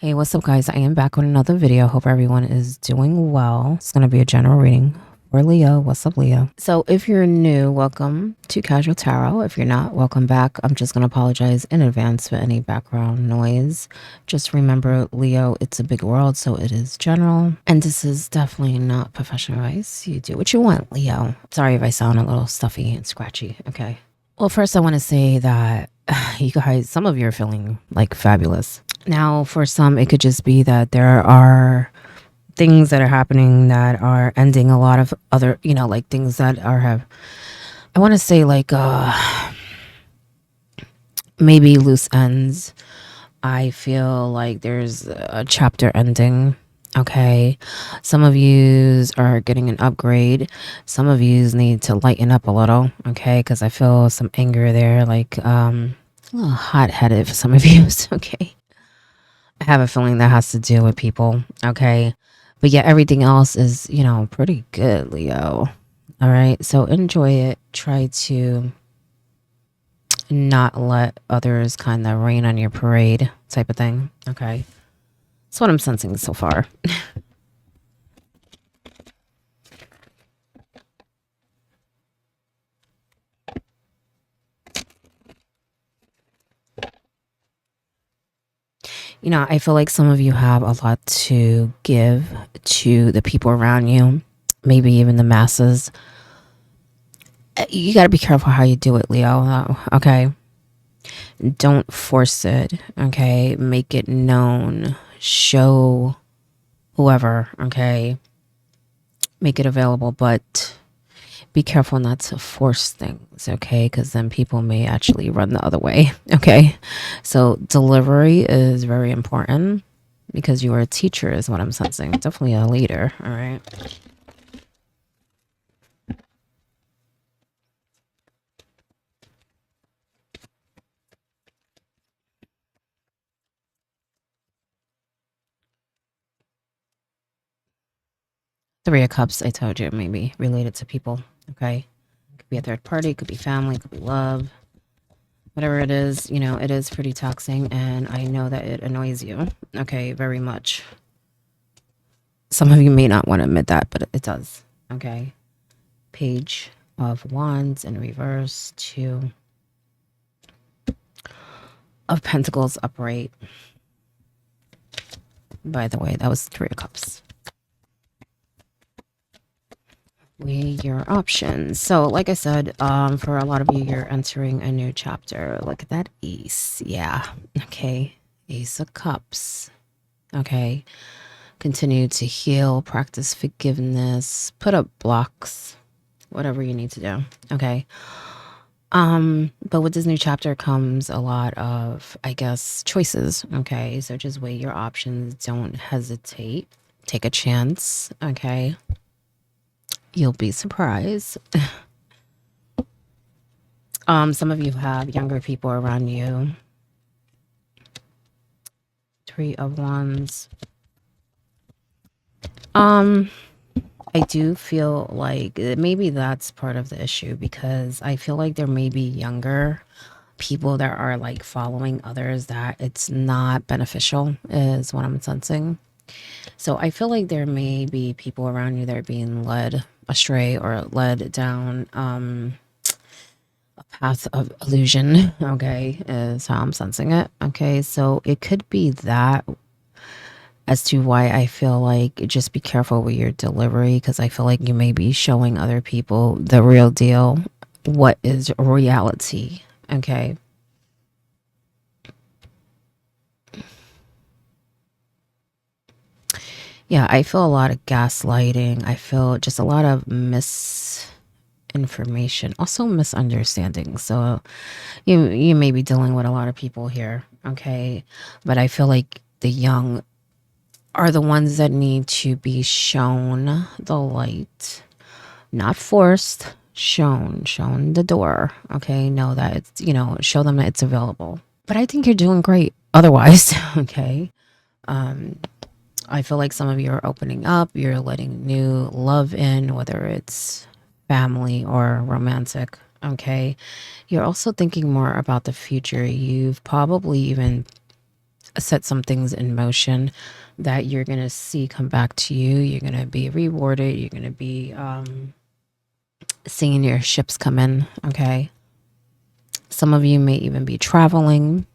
Hey, what's up, guys? I am back with another video. Hope everyone is doing well. It's going to be a general reading for Leo. What's up, Leo? So, if you're new, welcome to Casual Tarot. If you're not, welcome back. I'm just going to apologize in advance for any background noise. Just remember, Leo, it's a big world, so it is general. And this is definitely not professional advice. You do what you want, Leo. Sorry if I sound a little stuffy and scratchy, okay? Well, first, I want to say that you guys, some of you are feeling like fabulous. Now, for some, it could just be that there are things that are happening that are ending a lot of other, like things that are I want to say like maybe loose ends. I feel like there's a chapter ending. Okay. Some of yous are getting an upgrade. Some of yous need to lighten up a little. Okay. Because I feel some anger there, like a little hot headed for some of yous. Okay. I have a feeling that has to do with people. Okay. But yeah, everything else is, pretty good, Leo. All right. So enjoy it. Try to not let others kind of rain on your parade type of thing. Okay. That's what I'm sensing so far. I feel like some of you have a lot to give to the people around you, maybe even the masses. You got to be careful how you do it, Leo. Okay. Don't force it. Okay. Make it known. Show whoever. Okay. Make it available, but be careful not to force things. Okay. Because then people may actually run the other way. Okay. So delivery is very important because you are a teacher, is what I'm sensing. Definitely a leader. All right. Three of Cups, I told you, maybe related to people. Okay. Could be a third party, could be family, could be love. Whatever it is, it is pretty taxing, and I know that it annoys you. Okay, very much. Some of you may not want to admit that, but it does. Okay. Page of Wands in reverse, Two of Pentacles upright. By the way, that was Three of Cups. Weigh your options. So, like I said, for a lot of you, you're entering a new chapter. Look at that ace. Yeah. Okay. Ace of Cups. Okay. Continue to heal, practice forgiveness, put up blocks, whatever you need to do. Okay. But with this new chapter comes a lot of, I guess, choices. Okay. So just weigh your options. Don't hesitate. Take a chance. Okay. You'll be surprised. Some of you have younger people around you. Three of Wands. I do feel like maybe that's part of the issue, because I feel like there may be younger people that are like following others that it's not beneficial, is what I'm sensing. So I feel like there may be people around you that are being led astray or led down a path of illusion. Okay, is how I'm sensing it. Okay, so it could be that, as to why I feel like just be careful with your delivery, because I feel like you may be showing other people the real deal. What is reality? Okay. Yeah, I feel a lot of gaslighting. I feel just a lot of misinformation, also misunderstanding. So you may be dealing with a lot of people here. Okay. But I feel like the young are the ones that need to be shown the light, not forced, shown the door. Okay, know that it's, show them that it's available. But I think you're doing great otherwise. Okay. I feel like some of you are opening up, you're letting new love in, whether it's family or romantic. Okay, you're also thinking more about the future. You've probably even set some things in motion that you're going to see come back to you. You're going to be rewarded. You're going to be seeing your ships come in. Okay. Some of you may even be traveling.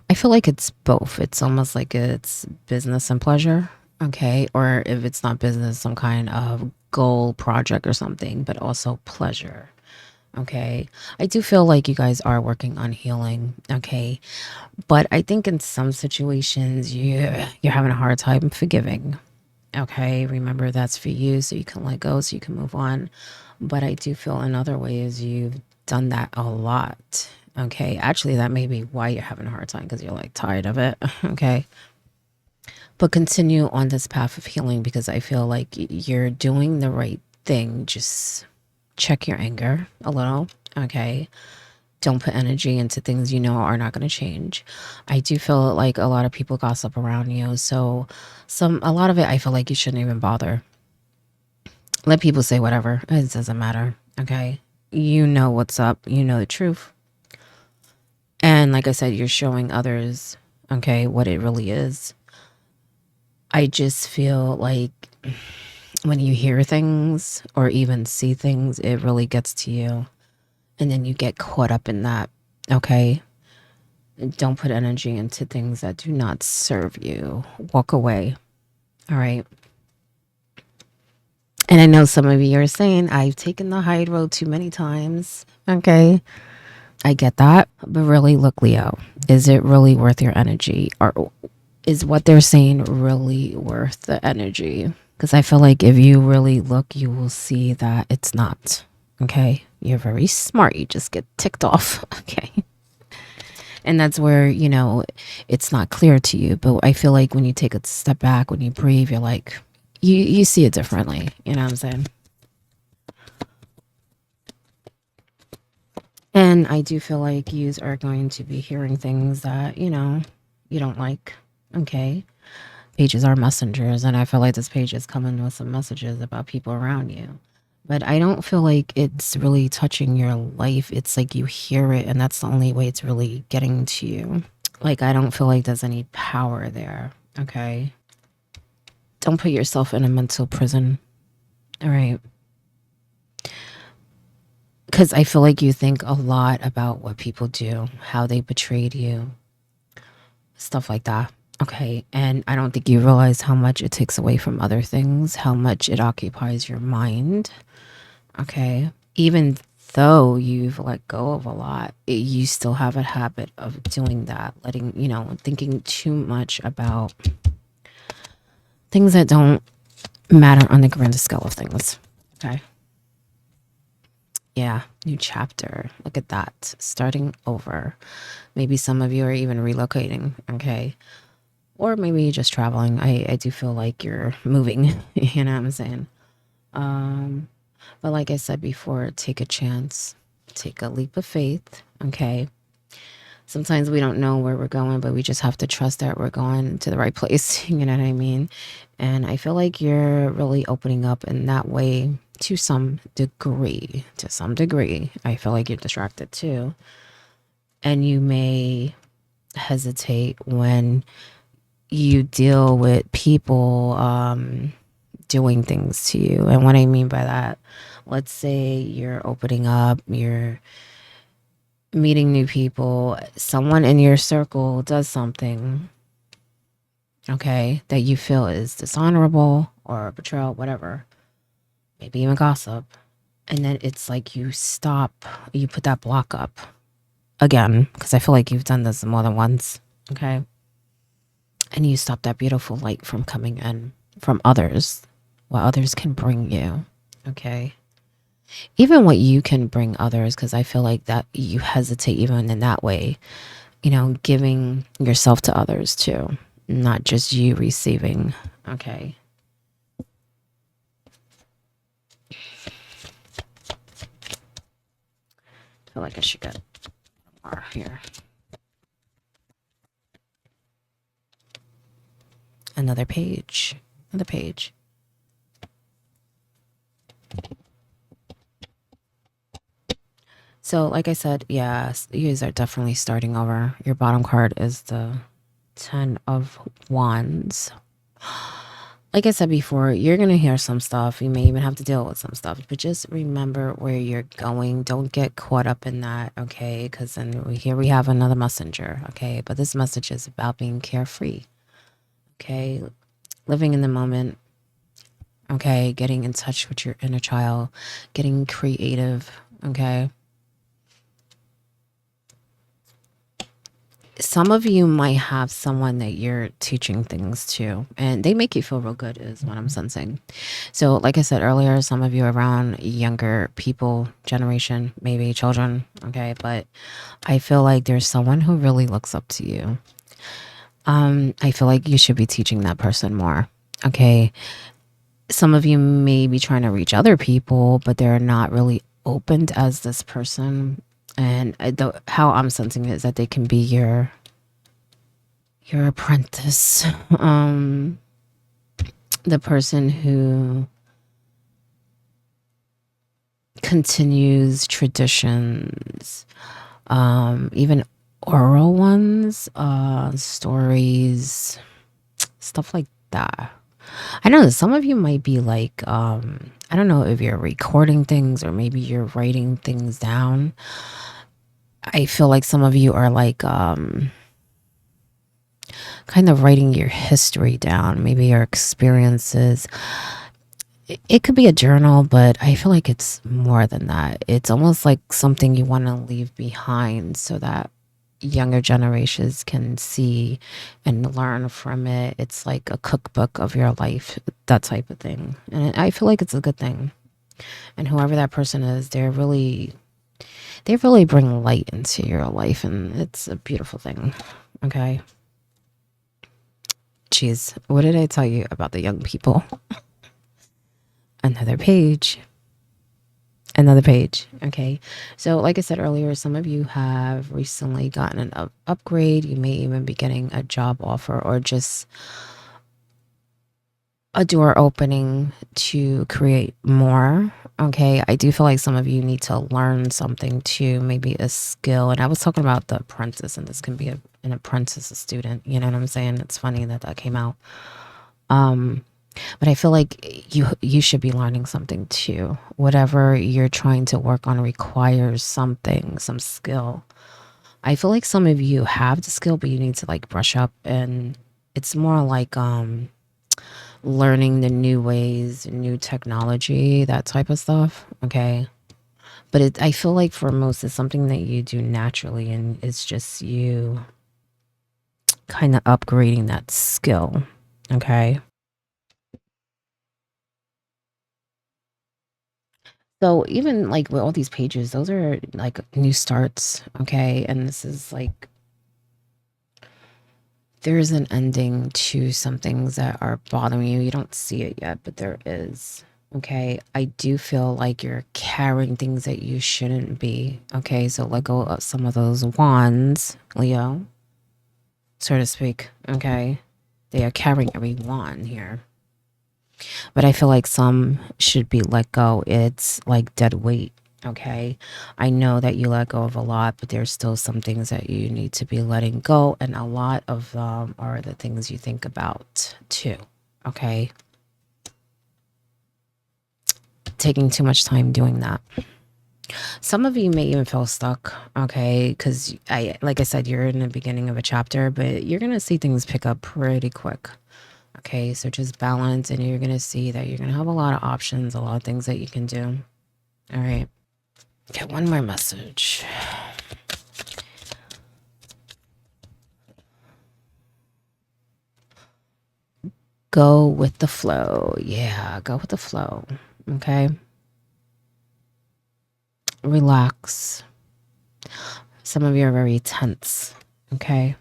I feel like it's both. It's almost like it's business and pleasure. Okay. Or if it's not business, some kind of goal project or something, but also pleasure. Okay. I do feel like you guys are working on healing. Okay. But I think in some situations you're having a hard time forgiving. Okay. Remember that's for you so you can let go, so you can move on. But I do feel in other ways you've done that a lot. Okay. Actually, that may be why you're having a hard time, because you're like tired of it. Okay. But continue on this path of healing, because I feel like you're doing the right thing. Just check your anger a little. Okay. Don't put energy into things you know are not going to change. I do feel like a lot of people gossip around you. So a lot of it, I feel like you shouldn't even bother. Let people say whatever. It doesn't matter. Okay. You know what's up. You know the truth. And like I said, you're showing others, okay, what it really is. I just feel like when you hear things or even see things, it really gets to you. And then you get caught up in that. Okay. Don't put energy into things that do not serve you. Walk away. All right. And I know some of you are saying, I've taken the high road too many times. Okay. I get that. But really, look, Leo, is it really worth your energy? Or is what they're saying really worth the energy? Because I feel like if you really look, you will see that it's not. Okay. You're very smart. You just get ticked off. Okay. And that's where, it's not clear to you. But I feel like when you take a step back, when you breathe, you're like, you see it differently. You know what I'm saying? And I do feel like you are going to be hearing things that, you don't like. Okay. Pages are messengers. And I feel like this page is coming with some messages about people around you. But I don't feel like it's really touching your life. It's like you hear it, and that's the only way it's really getting to you. Like, I don't feel like there's any power there. Okay. Don't put yourself in a mental prison. All right. Because I feel like you think a lot about what people do, how they betrayed you, stuff like that. Okay. And I don't think you realize how much it takes away from other things, how much it occupies your mind. Okay. Even though you've let go of a lot, you still have a habit of doing that, thinking too much about things that don't matter on the grand scale of things. Okay. Yeah. New chapter. Look at that. Starting over. Maybe some of you are even relocating. Okay. Or maybe you're just traveling. I do feel like you're moving. You know what I'm saying? But like I said before, take a chance. Take a leap of faith. Okay. Sometimes we don't know where we're going, but we just have to trust that we're going to the right place. You know what I mean? And I feel like you're really opening up in that way to some degree. To some degree. I feel like you're distracted too. And you may hesitate when you deal with people doing things to you. And what I mean by that, let's say you're opening up, you're meeting new people, someone in your circle does something, okay, that you feel is dishonorable or betrayal, whatever, maybe even gossip. And then it's like you stop, you put that block up again, because I feel like you've done this more than once, okay? And you stop that beautiful light from coming in from others, what others can bring you, okay? Even what you can bring others, because I feel like that you hesitate even in that way, giving yourself to others too, not just you receiving, okay? I feel like I should get more here. Another page. Another page. So, like I said, yes, you guys are definitely starting over. Your bottom card is the Ten of Wands. Like I said before, you're going to hear some stuff. You may even have to deal with some stuff. But just remember where you're going. Don't get caught up in that, okay? Because then here we have another messenger, okay? But this message is about being carefree, okay? Living in the moment, okay? Getting in touch with your inner child. Getting creative, okay? Some of you might have someone that you're teaching things to, and they make you feel real good, is what I'm sensing. So, like I said earlier, some of you around younger people, generation, maybe children, okay? But I feel like there's someone who really looks up to you. I feel like you should be teaching that person more, okay? Some of you may be trying to reach other people, but they're not really opened as this person. And how I'm sensing it is that they can be your apprentice, the person who continues traditions, even oral ones, stories, stuff like that. I know that some of you might be like, I don't know if you're recording things or maybe you're writing things down. I feel like some of you are like, kind of writing your history down, maybe your experiences. It could be a journal, but I feel like it's more than that. It's almost like something you want to leave behind so that younger generations can see and learn from it. It's like a cookbook of your life, that type of thing. And I feel like it's a good thing. And whoever that person is, they really bring light into your life, and it's a beautiful thing. Okay. Jeez, what did I tell you about the young people? Another page. Another page. Okay. So, like I said earlier, some of you have recently gotten an upgrade. You may even be getting a job offer or just a door opening to create more. Okay. I do feel like some of you need to learn something too, maybe a skill. And I was talking about the apprentice, and this can be an apprentice, a student. You know what I'm saying? It's funny that came out. But I feel like you should be learning something too. Whatever you're trying to work on requires something, some skill. I feel like some of you have the skill, but you need to like brush up, and it's more like learning the new ways, new technology, that type of stuff. Okay. But I feel like for most, it's something that you do naturally, and it's just you kind of upgrading that skill. Okay. So even like with all these pages, those are like new starts, okay? And this is like there's an ending to some things that are bothering you. You don't see it yet, but there is. Okay. I do feel like you're carrying things that you shouldn't be. Okay. So let go of some of those wands, Leo, so to speak. Okay. They are carrying every wand here. But I feel like some should be let go. It's like dead weight. Okay. I know that you let go of a lot, but there's still some things that you need to be letting go. And a lot of them are the things you think about too. Okay. Taking too much time doing that. Some of you may even feel stuck. Okay. Because like I said, you're in the beginning of a chapter, but you're going to see things pick up pretty quick. Okay, so just balance, and you're going to see that you're going to have a lot of options, a lot of things that you can do. All right. Get one more message. Go with the flow. Yeah, go with the flow. Okay. Relax. Some of you are very tense. Okay.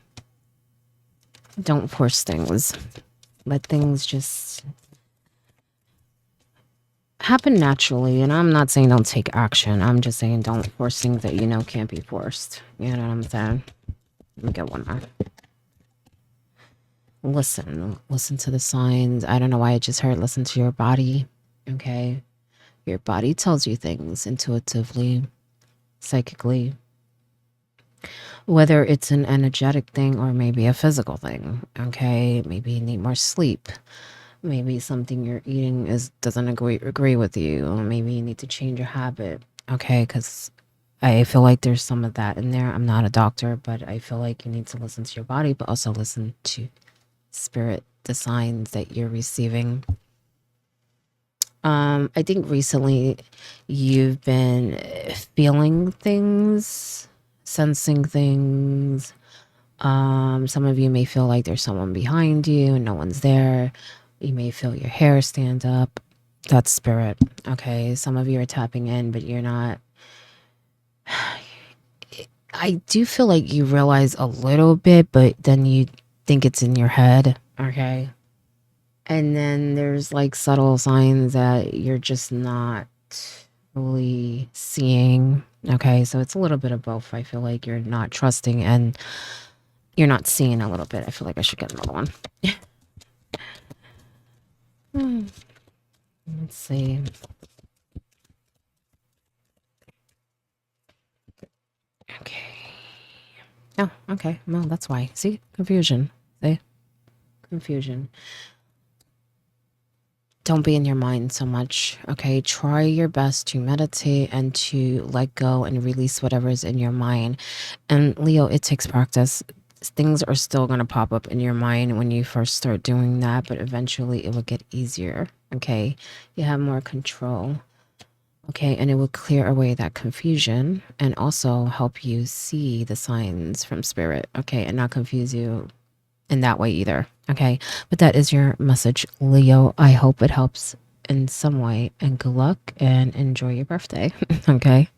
Don't force things. Let things just happen naturally. And I'm not saying don't take action. I'm just saying don't force things that you know can't be forced. You know what I'm saying? Let me get one more. Listen to the signs. I don't know why I just heard listen to your body. Okay. Your body tells you things intuitively, psychically. whether it's an energetic thing or maybe a physical thing. Okay, maybe you need more sleep. Maybe something you're eating doesn't agree with you, or maybe you need to change your habit. Okay, because I feel like there's some of that in there. I'm not a doctor, but I feel like you need to listen to your body, but also listen to spirit, the signs that you're receiving. I think recently you've been feeling things, sensing things. Some of you may feel like there's someone behind you and no one's there. You may feel your hair stand up. That's spirit. Okay. Some of you are tapping in, but you're not. I do feel like you realize a little bit, but then you think it's in your head. Okay. And then there's like subtle signs that you're just not really seeing. Okay. So it's a little bit of both. I feel like you're not trusting and you're not seeing a little bit. I feel like I should get another one. Let's see. Okay. Oh, okay. Well, that's why. See? Confusion. See? Confusion. Don't be in your mind so much. Okay. Try your best to meditate and to let go and release whatever is in your mind. And Leo, it takes practice. Things are still going to pop up in your mind when you first start doing that, but eventually it will get easier. Okay. You have more control. Okay, and it will clear away that confusion and also help you see the signs from spirit. Okay, and not confuse you in that way either. Okay, but that is your message, Leo. I hope it helps in some way, and good luck and enjoy your birthday. Okay.